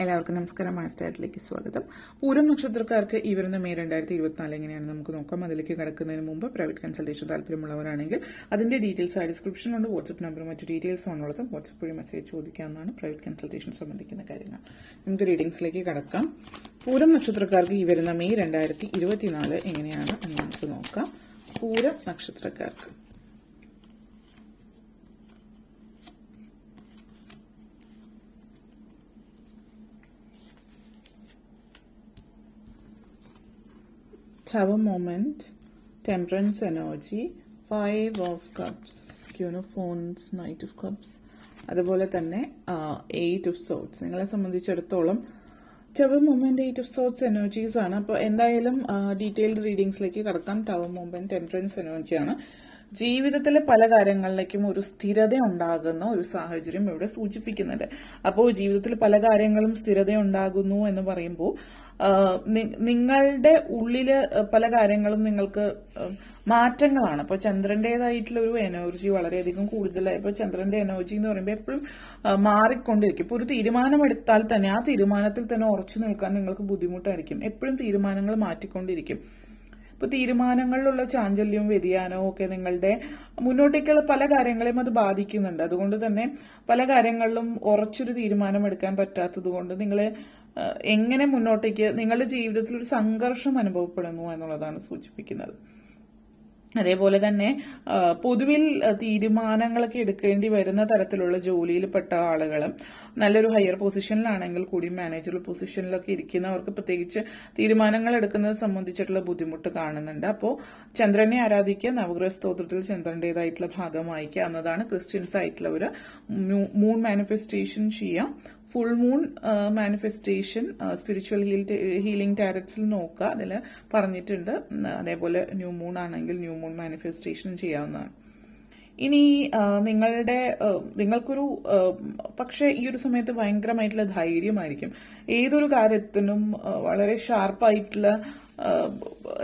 എല്ലാവർക്കും നമസ്കാരം. മാസ്റ്റേറ്റിലേക്ക് സ്വാഗതം. പൂരം നക്ഷത്രക്കാർക്ക് ഈ വരുന്ന മെയ് 2024 എങ്ങനെയാണ് നമുക്ക് നോക്കാം. അതിലേക്ക് കടക്കുന്നതിന് മുമ്പ് പ്രൈവറ്റ് കൺസൾട്ടേഷൻ താല്പര്യമുള്ളവരാണെങ്കിൽ അതിന്റെ ഡീറ്റെയിൽസ് ഡിസ്ക്രിപ്ഷനിലുണ്ട്. വാട്സ്ആപ്പ് നമ്പറും മറ്റു ഡീറ്റെയിൽസ് ഉള്ളതും വാട്സ്ആപ്പ് വഴി മെസ്സേജ് ചോദിക്കാവുന്നതാണ്. പ്രൈവറ്റ് കൺസൾട്ടേഷൻ സംബന്ധിക്കുന്ന കാര്യങ്ങൾ നമുക്ക് റീഡിംഗ്സിലേക്ക് കടക്കാം. പൂരം നക്ഷത്രക്കാർക്ക് ഈ വരുന്ന മെയ് 2024 എങ്ങനെയാണ് എന്ന് നമുക്ക് നോക്കാം. പൂരം നക്ഷത്രക്കാർക്ക് Tower moment, temperance energy, 5 of cups, Queen of Wands, Knight of cups, അതുപോലെ തന്നെ 8 of swords. നിങ്ങളെ സംബന്ധിച്ചിടത്തോളം tower movement 8 of swords energies ആണ്. അപ്പോൾ എന്തായാലും ഡീറ്റെയിൽഡ് റീഡിംഗ്സിലേക്ക് കടക്കാം. ടവർ മൂവ്മെന്റ് ടെമ്പറൻസ് എനർജിയാണ്. ജീവിതത്തിലെ പല കാര്യങ്ങളിലേക്കും ഒരു സ്ഥിരത ഉണ്ടാകുന്ന ഒരു സാഹചര്യം ഇവിടെ സൂചിപ്പിക്കുന്നുണ്ട്. അപ്പോൾ ജീവിതത്തിൽ പല കാര്യങ്ങളും സ്ഥിരത ഉണ്ടാകുന്നു എന്ന് പറയുമ്പോൾ നിങ്ങളുടെ ഉള്ളില് പല കാര്യങ്ങളും നിങ്ങൾക്ക് മാറ്റങ്ങളാണ്. അപ്പോൾ ചന്ദ്രന്റേതായിട്ടുള്ള ഒരു എനർജി വളരെയധികം കൂടുതലായി. ഇപ്പോൾ ചന്ദ്രന്റെ എനർജി എന്ന് പറയുമ്പോൾ എപ്പോഴും മാറിക്കൊണ്ടിരിക്കും. ഇപ്പോൾ ഒരു തീരുമാനമെടുത്താൽ തന്നെ ആ തീരുമാനത്തിൽ തന്നെ ഉറച്ചു നിൽക്കാൻ നിങ്ങൾക്ക് ബുദ്ധിമുട്ടായിരിക്കും. എപ്പോഴും തീരുമാനങ്ങൾ മാറ്റിക്കൊണ്ടിരിക്കും. ഇപ്പൊ തീരുമാനങ്ങളിലുള്ള ചാഞ്ചല്യവും വ്യതിയാനവും ഒക്കെ നിങ്ങളുടെ മുന്നോട്ടേക്കുള്ള പല കാര്യങ്ങളെയും അത് ബാധിക്കുന്നുണ്ട്. അതുകൊണ്ട് തന്നെ പല കാര്യങ്ങളിലും ഉറച്ചൊരു തീരുമാനം എടുക്കാൻ പറ്റാത്തത് കൊണ്ട് നിങ്ങൾ എങ്ങനെ മുന്നോട്ടേക്ക് നിങ്ങളുടെ ജീവിതത്തിൽ ഒരു സംഘർഷം അനുഭവപ്പെടുന്നു എന്നുള്ളതാണ് സൂചിപ്പിക്കുന്നത്. അതേപോലെ തന്നെ പൊതുവിൽ തീരുമാനങ്ങളൊക്കെ എടുക്കേണ്ടി വരുന്ന തരത്തിലുള്ള ജോലിയിൽപ്പെട്ട ആളുകളും നല്ലൊരു ഹയർ പൊസിഷനിലാണെങ്കിൽ കൂടി മാനേജറൽ പൊസിഷനിലൊക്കെ ഇരിക്കുന്നവർക്ക് പ്രത്യേകിച്ച് തീരുമാനങ്ങൾ എടുക്കുന്നത് സംബന്ധിച്ചിട്ടുള്ള ബുദ്ധിമുട്ട് കാണുന്നുണ്ട്. അപ്പോൾ ചന്ദ്രനെ ആരാധിക്കുക, നവഗ്രഹ സ്തോത്രത്തിൽ ചന്ദ്രന്റേതായിട്ടുള്ള ഭാഗം വായിക്കുക എന്നതാണ്. ക്രിസ്ത്യൻസ് ആയിട്ടുള്ളവർ മൂൺ മാനിഫെസ്റ്റേഷൻ ചെയ്യാം. Full moon manifestation spiritual healing ടാരറ്റ്സിൽ നോക്കുക, അതിൽ പറഞ്ഞിട്ടുണ്ട്. അതേപോലെ ന്യൂ മൂൺ ആണെങ്കിൽ ന്യൂ മൂൺ മാനിഫെസ്റ്റേഷൻ ചെയ്യാവുന്നതാണ്. ഇനി നിങ്ങൾക്കൊരു പക്ഷെ ഈ ഒരു സമയത്ത് ഭയങ്കരമായിട്ടുള്ള ധൈര്യമായിരിക്കും. ഏതൊരു കാര്യത്തിനും വളരെ ഷാർപ്പായിട്ടുള്ള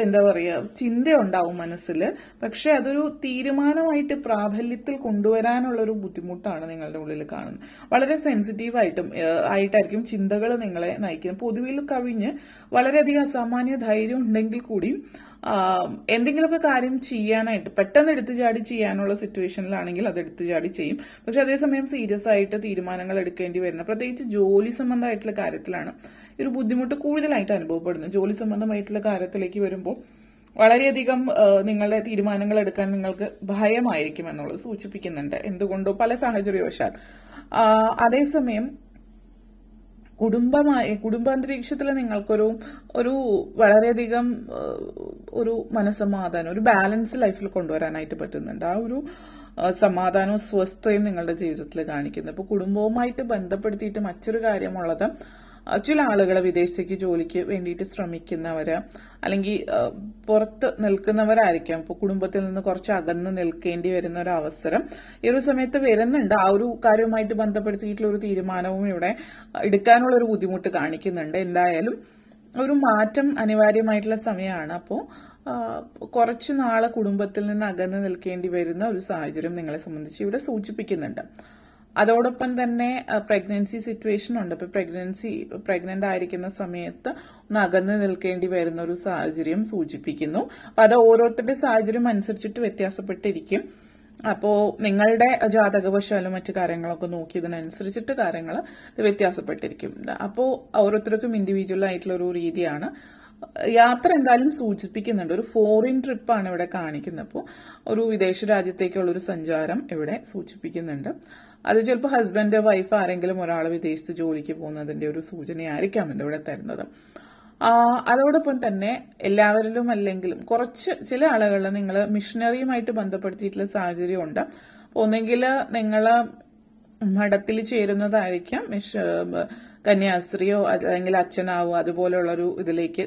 എന്താ പറയുക ചിന്ത ഉണ്ടാവും മനസ്സിൽ. പക്ഷെ അതൊരു തീരുമാനമായിട്ട് പ്രാബല്യത്തിൽ കൊണ്ടുവരാനുള്ള ഒരു ബുദ്ധിമുട്ടാണ് നിങ്ങളുടെ ഉള്ളിൽ കാണുന്നത്. വളരെ സെൻസിറ്റീവ് ആയിട്ടായിരിക്കും ചിന്തകൾ നിങ്ങളെ നയിക്കുന്നത്. പൊതുവിൽ കവിഞ്ഞ് വളരെയധികം അസാമാന്യ ധൈര്യം ഉണ്ടെങ്കിൽ കൂടിയും എന്തെങ്കിലുമൊക്കെ കാര്യം ചെയ്യാനായിട്ട് പെട്ടെന്ന് എടുത്തു ചാടി ചെയ്യാനുള്ള സിറ്റുവേഷനിലാണെങ്കിൽ അത് എടുത്തു ചാടി ചെയ്യും. പക്ഷെ അതേസമയം സീരിയസ് ആയിട്ട് തീരുമാനങ്ങൾ എടുക്കേണ്ടി വരുന്ന പ്രത്യേകിച്ച് ജോലി സംബന്ധമായിട്ടുള്ള കാര്യത്തിലാണ് ഒരു ബുദ്ധിമുട്ട് കൂടുതലായിട്ട് അനുഭവപ്പെടുന്നു. ജോലി സംബന്ധമായിട്ടുള്ള കാര്യത്തിലേക്ക് വരുമ്പോൾ വളരെയധികം നിങ്ങളുടെ തീരുമാനങ്ങൾ എടുക്കാൻ നിങ്ങൾക്ക് ഭയമായിരിക്കും എന്നുള്ളത് സൂചിപ്പിക്കുന്നുണ്ട്. എന്തുകൊണ്ടോ പല സാഹചര്യവശാൽ. അതേസമയം കുടുംബാന്തരീക്ഷത്തിൽ നിങ്ങൾക്കൊരു വളരെയധികം ഒരു മനസ്സമാധാനം, ഒരു ബാലൻസ് ലൈഫിൽ കൊണ്ടുവരാനായിട്ട് പറ്റുന്നുണ്ട്. ആ ഒരു സമാധാനവും സ്വസ്ഥയും നിങ്ങളുടെ ജീവിതത്തിൽ കാണിക്കുന്നത്. ഇപ്പോൾ കുടുംബവുമായിട്ട് ബന്ധപ്പെടുത്തിയിട്ട് മറ്റൊരു കാര്യമുള്ളത്, ചില ആളുകൾ വിദേശത്തേക്ക് ജോലിക്ക് വേണ്ടിയിട്ട് ശ്രമിക്കുന്നവര് അല്ലെങ്കിൽ പുറത്ത് നിൽക്കുന്നവരായിരിക്കാം. ഇപ്പോൾ കുടുംബത്തിൽ നിന്ന് കുറച്ച് അകന്ന് നിൽക്കേണ്ടി വരുന്ന ഒരു അവസരം ഈ ഒരു സമയത്ത് വരുന്നുണ്ട്. ആ ഒരു കാര്യവുമായിട്ട് ബന്ധപ്പെടുത്തിയിട്ടുള്ള ഒരു തീരുമാനവും ഇവിടെ എടുക്കാനുള്ള ഒരു ബുദ്ധിമുട്ട് കാണിക്കുന്നുണ്ട്. എന്തായാലും ഒരു മാറ്റം അനിവാര്യമായിട്ടുള്ള സമയമാണ്. അപ്പോൾ കുറച്ചു നാള് കുടുംബത്തിൽ നിന്ന് അകന്ന് നിൽക്കേണ്ടി വരുന്ന ഒരു സാഹചര്യം നിങ്ങളെ സംബന്ധിച്ച് ഇവിടെ സൂചിപ്പിക്കുന്നുണ്ട്. അതോടൊപ്പം തന്നെ പ്രഗ്നൻസി സിറ്റുവേഷൻ ഉണ്ട്. ഇപ്പൊ പ്രഗ്നന്റ് ആയിരിക്കുന്ന സമയത്ത് ഒന്ന് അകന്ന് നിൽക്കേണ്ടി വരുന്ന ഒരു സാഹചര്യം സൂചിപ്പിക്കുന്നു. അപ്പൊ അത് ഓരോരുത്തരുടെ സാഹചര്യം അനുസരിച്ചിട്ട് വ്യത്യാസപ്പെട്ടിരിക്കും. അപ്പോ നിങ്ങളുടെ ജാതകവശാലും മറ്റു കാര്യങ്ങളൊക്കെ നോക്കിയതിനനുസരിച്ചിട്ട് കാര്യങ്ങൾ വ്യത്യാസപ്പെട്ടിരിക്കും. അപ്പോൾ ഓരോരുത്തർക്കും ഇൻഡിവിജ്വൽ ആയിട്ടുള്ള ഒരു രീതിയാണ്. യാത്ര എന്തായാലും സൂചിപ്പിക്കുന്നുണ്ട്. ഒരു ഫോറിൻ ട്രിപ്പാണ് ഇവിടെ കാണിക്കുന്നത്. അപ്പോൾ ഒരു വിദേശ രാജ്യത്തേക്കുള്ള ഒരു സഞ്ചാരം ഇവിടെ സൂചിപ്പിക്കുന്നുണ്ട്. അത് ചിലപ്പോൾ ഹസ്ബൻഡ് വൈഫ് ആരെങ്കിലും ഒരാൾ വിദേശത്ത് ജോലിക്ക് പോകുന്നതിന്റെ ഒരു സൂചനയായിരിക്കാം ഇവിടെ തരുന്നത്. അതോടൊപ്പം തന്നെ എല്ലാവരിലും അല്ലെങ്കിലും ചില ആളുകളിൽ നിങ്ങൾ മിഷനറിയുമായിട്ട് ബന്ധപ്പെടുത്തിയിട്ടുള്ള സാഹചര്യമുണ്ട്. ഒന്നെങ്കിൽ നിങ്ങൾ മഠത്തിൽ ചേരുന്നതായിരിക്കാം, കന്യാസ്ത്രീയോ അല്ലെങ്കിൽ അച്ഛനാവോ അതുപോലെയുള്ളൊരു ഇതിലേക്ക്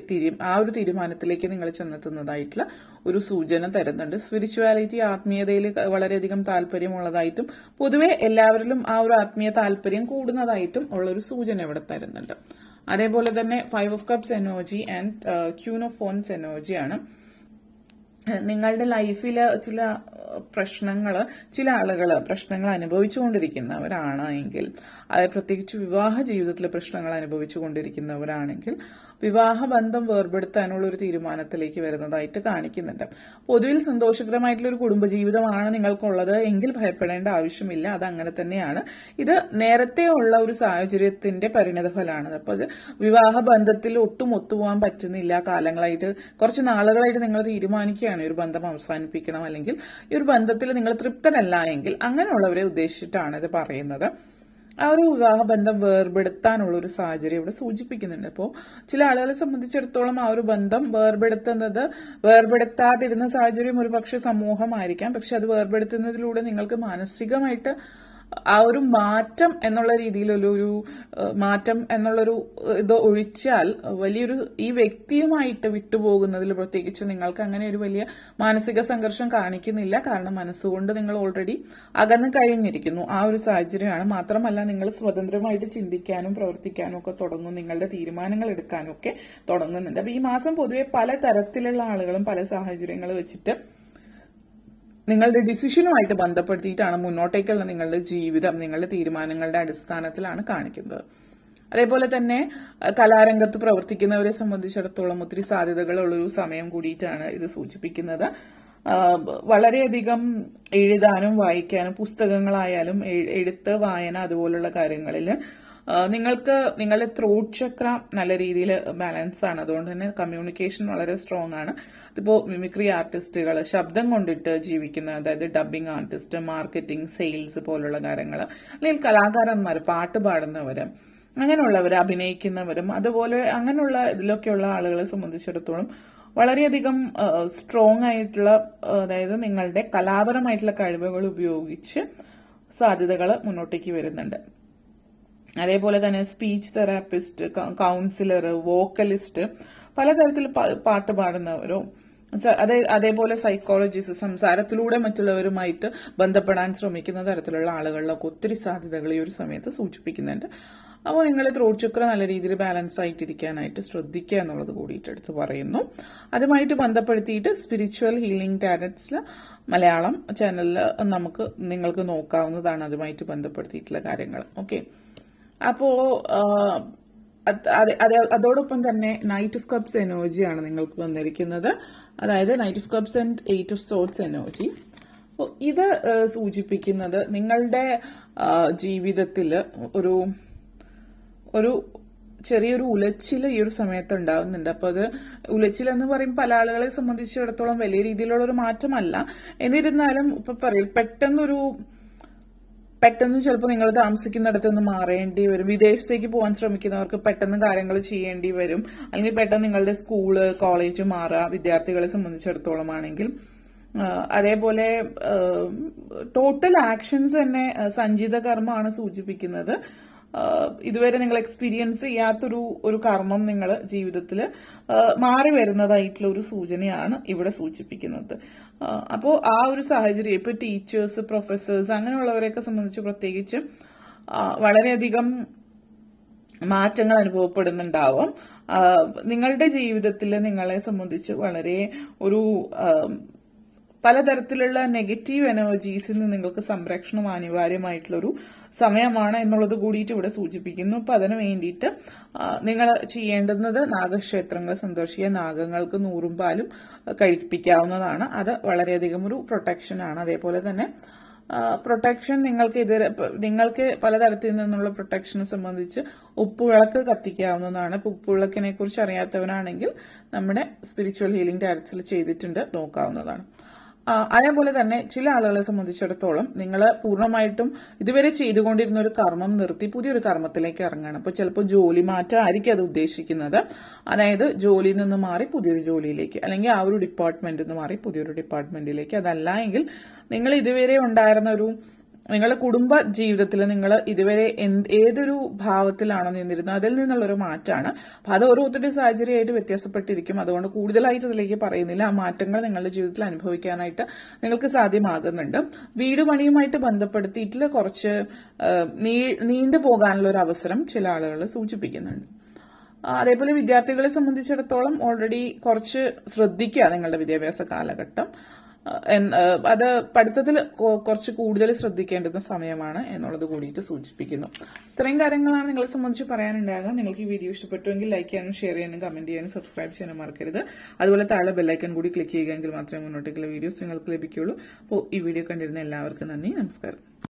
ആ ഒരു തീരുമാനത്തിലേക്ക് നിങ്ങൾ ചെന്നെത്തുന്നതായിട്ടുള്ള ഒരു സൂചന തരുന്നുണ്ട്. സ്പിരിച്വാലിറ്റി, ആത്മീയതയിൽ വളരെയധികം താല്പര്യമുള്ളതായിട്ടും പൊതുവെ എല്ലാവരിലും ആ ഒരു ആത്മീയ താല്പര്യം കൂടുന്നതായിട്ടും ഉള്ളൊരു സൂചന ഇവിടെ തരുന്നുണ്ട്. അതേപോലെ തന്നെ 5 of cups energy and queen of wands എനർജിയാണ്. നിങ്ങളുടെ ലൈഫിൽ ചില ആളുകൾ പ്രശ്നങ്ങൾ അനുഭവിച്ചുകൊണ്ടിരിക്കുന്നവരാണ് എങ്കിൽ, അതായത് പ്രത്യേകിച്ച് വിവാഹ ജീവിതത്തിലെ പ്രശ്നങ്ങൾ അനുഭവിച്ചുകൊണ്ടിരിക്കുന്നവരാണെങ്കിൽ വിവാഹ ബന്ധം വേർപെടുത്താനുള്ള ഒരു തീരുമാനത്തിലേക്ക് വരുന്നതായിട്ട് കാണിക്കുന്നുണ്ട്. പൊതുവിൽ സന്തോഷകരമായിട്ടുള്ള ഒരു കുടുംബജീവിതമാണ് നിങ്ങൾക്കുള്ളത് എങ്കിൽ ഭയപ്പെടേണ്ട ആവശ്യമില്ല. അത് അങ്ങനെ തന്നെയാണ്. ഇത് നേരത്തെ ഉള്ള ഒരു സാഹചര്യത്തിന്റെ പരിണതഫലമാണ്. അപ്പോൾ അത് വിവാഹ ബന്ധത്തിൽ ഒട്ടും ഒത്തുപോകാൻ പറ്റുന്നില്ല, കാലങ്ങളായിട്ട് കുറച്ച് നാളുകളായിട്ട് നിങ്ങൾ തീരുമാനിക്കുകയാണ് ഈ ഒരു ബന്ധം അവസാനിപ്പിക്കണം, അല്ലെങ്കിൽ ഈ ഒരു ബന്ധത്തിൽ നിങ്ങൾ തൃപ്തരല്ല എങ്കിൽ അങ്ങനെയുള്ളവരെ ഉദ്ദേശിച്ചിട്ടാണ് ഇത് പറയുന്നത്. ആ ഒരു വിവാഹ ബന്ധം വേർപെടുത്താനുള്ള ഒരു സാഹചര്യം ഇവിടെ സൂചിപ്പിക്കുന്നുണ്ട്. അപ്പോൾ ചില ആളുകളെ സംബന്ധിച്ചിടത്തോളം ആ ഒരു ബന്ധം വേർപെടുത്താതിരുന്ന സാഹചര്യം ഒരുപക്ഷെ സമൂഹമായിരിക്കാം. പക്ഷെ അത് വേർപെടുത്തുന്നതിലൂടെ നിങ്ങൾക്ക് മാനസികമായിട്ട് ആ ഒരു മാറ്റം എന്നുള്ള രീതിയിലൊരു മാറ്റം എന്നുള്ളൊരു ഇത് ഒഴിച്ചാൽ വലിയൊരു ഈ വ്യക്തിയുമായിട്ട് വിട്ടുപോകുന്നതിൽ പ്രത്യേകിച്ച് നിങ്ങൾക്ക് അങ്ങനെ ഒരു വലിയ മാനസിക സംഘർഷം കാണിക്കുന്നില്ല. കാരണം മനസ്സുകൊണ്ട് നിങ്ങൾ ഓൾറെഡി അകന്നു കഴിഞ്ഞിരിക്കുന്നു. ആ ഒരു സാഹചര്യമാണ്. മാത്രമല്ല നിങ്ങൾ സ്വതന്ത്രമായിട്ട് ചിന്തിക്കാനും പ്രവർത്തിക്കാനും ഒക്കെ തുടങ്ങും, നിങ്ങളുടെ തീരുമാനങ്ങൾ എടുക്കാനും ഒക്കെ തുടങ്ങുന്നുണ്ട്. അപ്പൊ ഈ മാസം പൊതുവെ പല തരത്തിലുള്ള ആളുകളും പല സാഹചര്യങ്ങൾ വെച്ചിട്ട് നിങ്ങളുടെ ഡിസിഷനുമായിട്ട് ബന്ധപ്പെടുത്തിയിട്ടാണ് മുന്നോട്ടേക്കുള്ള നിങ്ങളുടെ ജീവിതം നിങ്ങളുടെ തീരുമാനങ്ങളുടെ അടിസ്ഥാനത്തിലാണ് കാണിക്കുന്നത്. അതേപോലെ തന്നെ കലാരംഗത്ത് പ്രവർത്തിക്കുന്നവരെ സംബന്ധിച്ചിടത്തോളം ഒത്തിരി സാധ്യതകളുള്ളൊരു സമയം കൂടിയിട്ടാണ് ഇത് സൂചിപ്പിക്കുന്നത്. വളരെയധികം എഴുതാനും വായിക്കാനും പുസ്തകങ്ങളായാലും എഴുത്ത് വായന അതുപോലുള്ള കാര്യങ്ങളിൽ നിങ്ങളുടെ ത്രോട്ട് ചക്ര നല്ല രീതിയിൽ ബാലൻസ് ആണ്. അതുകൊണ്ട് തന്നെ കമ്മ്യൂണിക്കേഷൻ വളരെ സ്ട്രോങ് ആണ്. ഇതിപ്പോ മിമിക്രി ആർട്ടിസ്റ്റുകൾ, ശബ്ദം കൊണ്ടിട്ട് ജീവിക്കുന്ന, അതായത് ഡബിംഗ് ആർട്ടിസ്റ്റ്, മാർക്കറ്റിംഗ്, സെയിൽസ് പോലുള്ള കാര്യങ്ങൾ, അല്ലെങ്കിൽ കലാകാരന്മാർ, പാട്ട് പാടുന്നവര്, അങ്ങനെയുള്ളവർ, അഭിനയിക്കുന്നവരും അതുപോലെ അങ്ങനെയുള്ള ഇതിലൊക്കെയുള്ള ആളുകളെ സംബന്ധിച്ചിടത്തോളം വളരെയധികം സ്ട്രോങ് ആയിട്ടുള്ള, അതായത് നിങ്ങളുടെ കലാപരമായിട്ടുള്ള കഴിവുകൾ ഉപയോഗിച്ച് സാധ്യതകൾ മുന്നോട്ടേക്ക് വരുന്നുണ്ട്. അതേപോലെ തന്നെ സ്പീച്ച് തെറാപ്പിസ്റ്റ്, കൗൺസിലർ, വോക്കലിസ്റ്റ്, പലതരത്തിൽ പാട്ട് പാടുന്നവരോ, അതേപോലെ സൈക്കോളജിസ്റ്റ്, സംസാരത്തിലൂടെ മറ്റുള്ളവരുമായിട്ട് ബന്ധപ്പെടാൻ ശ്രമിക്കുന്ന തരത്തിലുള്ള ആളുകളിലൊക്കെ ഒത്തിരി സാധ്യതകൾ ഈ ഒരു സമയത്ത് സൂചിപ്പിക്കുന്നുണ്ട്. അപ്പോൾ നിങ്ങൾ ത്രോട്ട് ചക്ര നല്ല രീതിയിൽ ബാലൻസ് ആയിട്ടിരിക്കാനായിട്ട് ശ്രദ്ധിക്കുക എന്നുള്ളത് കൂടിയിട്ട് എടുത്ത് പറയുന്നു. അതുമായിട്ട് ബന്ധപ്പെടുത്തിയിട്ട് സ്പിരിച്വൽ ഹീലിംഗ് ടാരറ്റ്സിൽ മലയാളം ചാനലിൽ നിങ്ങൾക്ക് നോക്കാവുന്നതാണ് അതുമായിട്ട് ബന്ധപ്പെടുത്തിയിട്ടുള്ള കാര്യങ്ങൾ. ഓക്കെ, അപ്പോ അതോടൊപ്പം തന്നെ നൈറ്റ് ഓഫ് കപ്സ് എനർജിയാണ് നിങ്ങൾക്ക് വന്നിരിക്കുന്നത്. അതായത് knight of cups and 8 of sorts energy. അപ്പോൾ ഇത് സൂചിപ്പിക്കുന്നത് നിങ്ങളുടെ ജീവിതത്തിൽ ഒരു ചെറിയൊരു ഉലച്ചിൽ ഈ ഒരു സമയത്ത് ഉണ്ടാവുന്നുണ്ട്. അപ്പോൾ അത് ഉലച്ചിൽ എന്ന് പറയുമ്പോൾ പല ആളുകളെ സംബന്ധിച്ചിടത്തോളം വലിയ രീതിയിലുള്ള ഒരു മാറ്റമല്ല. എന്നിരുന്നാലും ഇപ്പൊ പറയും പെട്ടെന്ന് ചിലപ്പോൾ നിങ്ങൾ താമസിക്കുന്നിടത്ത് നിന്ന് മാറേണ്ടി വരും. വിദേശത്തേക്ക് പോകാൻ ശ്രമിക്കുന്നവർക്ക് പെട്ടെന്ന് കാര്യങ്ങൾ ചെയ്യേണ്ടി വരും. അല്ലെങ്കിൽ പെട്ടെന്ന് നിങ്ങളുടെ സ്കൂള്, കോളേജ് മാറുക വിദ്യാർത്ഥികളെ സംബന്ധിച്ചിടത്തോളം ആണെങ്കിൽ. അതേപോലെ ടോട്ടൽ ആക്ഷൻസ് തന്നെ സഞ്ചിത കർമ്മമാണ് സൂചിപ്പിക്കുന്നത്. ഇതുവരെ നിങ്ങൾ എക്സ്പീരിയൻസ് ചെയ്യാത്തൊരു കർമ്മം നിങ്ങൾ ജീവിതത്തിൽ മാറി വരുന്നതായിട്ടുള്ള ഒരു സൂചനയാണ് ഇവിടെ സൂചിപ്പിക്കുന്നത്. അപ്പോൾ ആ ഒരു സാഹചര്യം ഇപ്പൊ ടീച്ചേഴ്സ്, പ്രൊഫസേഴ്സ് അങ്ങനെയുള്ളവരെയൊക്കെ സംബന്ധിച്ച് പ്രത്യേകിച്ച് വളരെയധികം മാറ്റങ്ങൾ അനുഭവപ്പെടുന്നുണ്ടാവും. നിങ്ങളുടെ ജീവിതത്തിൽ നിങ്ങളെ സംബന്ധിച്ച് വളരെ പലതരത്തിലുള്ള നെഗറ്റീവ് എനർജീസിൽ നിന്ന് നിങ്ങൾക്ക് സംരക്ഷണം അനിവാര്യമായിട്ടുള്ളൊരു സമയമാണ് എന്നുള്ളത് കൂടിയിട്ട് ഇവിടെ സൂചിപ്പിക്കുന്നു. അപ്പൊ അതിനു വേണ്ടിയിട്ട് നിങ്ങൾ ചെയ്യേണ്ടുന്നത് നാഗക്ഷേത്രങ്ങൾ സന്ദർശിക്കുക, നാഗങ്ങൾക്ക് 100 പാലും കഴിപ്പിക്കാവുന്നതാണ്. അത് വളരെയധികം ഒരു പ്രൊട്ടക്ഷൻ ആണ്. അതേപോലെ തന്നെ പ്രൊട്ടക്ഷൻ നിങ്ങൾക്ക് പലതരത്തിൽ നിന്നുള്ള പ്രൊട്ടക്ഷനെ സംബന്ധിച്ച് ഉപ്പുവിളക്ക് കത്തിക്കാവുന്നതാണ്. ഉപ്പുവിളക്കിനെ കുറിച്ച് അറിയാത്തവരാണെങ്കിൽ നമ്മുടെ സ്പിരിച്വൽ ഹീലിംഗ് ടാരറ്റ്സിൽ ചെയ്തിട്ടുണ്ട്, നോക്കാവുന്നതാണ്. അതേപോലെ തന്നെ ചില ആളുകളെ സംബന്ധിച്ചിടത്തോളം നിങ്ങൾ പൂർണ്ണമായിട്ടും ഇതുവരെ ചെയ്തുകൊണ്ടിരുന്ന ഒരു കർമ്മം നിർത്തി പുതിയൊരു കർമ്മത്തിലേക്ക് ഇറങ്ങണം. അപ്പോൾ ചിലപ്പോൾ ജോലി മാറ്റം ആയിരിക്കും അത് ഉദ്ദേശിക്കുന്നത്. അതായത് ജോലിയിൽ നിന്ന് മാറി പുതിയൊരു ജോലിയിലേക്ക്, അല്ലെങ്കിൽ ആ ഒരു ഡിപ്പാർട്ട്മെന്റിൽ നിന്ന് മാറി പുതിയൊരു ഡിപ്പാർട്ട്മെന്റിലേക്ക്. അതല്ല എങ്കിൽ നിങ്ങൾ ഇതുവരെ ഉണ്ടായിരുന്ന നിങ്ങളുടെ കുടുംബ ജീവിതത്തിൽ നിങ്ങൾ ഇതുവരെ ഏതൊരു ഭാവത്തിലാണോ നിന്നിരുന്നത് അതിൽ നിന്നുള്ളൊരു മാറ്റമാണ്. അപ്പൊ അത് ഓരോരുത്തരുടെ സാഹചര്യമായിട്ട് വ്യത്യാസപ്പെട്ടിരിക്കും. അതുകൊണ്ട് കൂടുതലായിട്ട് ഇതിലേക്ക് പറയുന്നില്ല. ആ മാറ്റങ്ങൾ നിങ്ങളുടെ ജീവിതത്തിൽ അനുഭവിക്കാനായിട്ട് നിങ്ങൾക്ക് സാധ്യമാകുന്നുണ്ട്. വീട് പണിയുമായിട്ട് ബന്ധപ്പെടുത്തിയിട്ടുള്ള കുറച്ച് നീണ്ടു പോകാനുള്ള ഒരു അവസരം ചില ആളുകൾ സൂചിപ്പിക്കുന്നുണ്ട്. അതേപോലെ വിദ്യാർത്ഥികളെ സംബന്ധിച്ചിടത്തോളം ഓൾറെഡി കുറച്ച് ശ്രദ്ധിക്കുക നിങ്ങളുടെ വിദ്യാഭ്യാസ കാലഘട്ടം. അത് പഠിത്തത്തിൽ കുറച്ച് കൂടുതൽ ശ്രദ്ധിക്കേണ്ടുന്ന സമയമാണ് എന്നുള്ളത് കൂടിയിട്ട് സൂചിപ്പിക്കുന്നു. ഇത്രയും കാര്യങ്ങളാണ് നിങ്ങളെ സംബന്ധിച്ച് പറയാനുണ്ടാകുക. നിങ്ങൾക്ക് ഈ വീഡിയോ ഇഷ്ടപ്പെട്ടുവെങ്കിൽ ലൈക്ക് ചെയ്യാനും ഷെയർ ചെയ്യാനും കമന്റ് ചെയ്യാനും സബ്സ്ക്രൈബ് ചെയ്യാനും മറക്കരുത്. അതുപോലെ താഴെ ബെല്ലൈക്കൺ കൂടി ക്ലിക്ക് ചെയ്യുകയെങ്കിൽ മാത്രമേ മുന്നോട്ടേക്കുള്ള വീഡിയോസ് നിങ്ങൾക്ക് ലഭിക്കുകയുള്ളൂ. അപ്പോൾ ഈ വീഡിയോ കണ്ടിരുന്ന എല്ലാവർക്കും നന്ദി, നമസ്കാരം.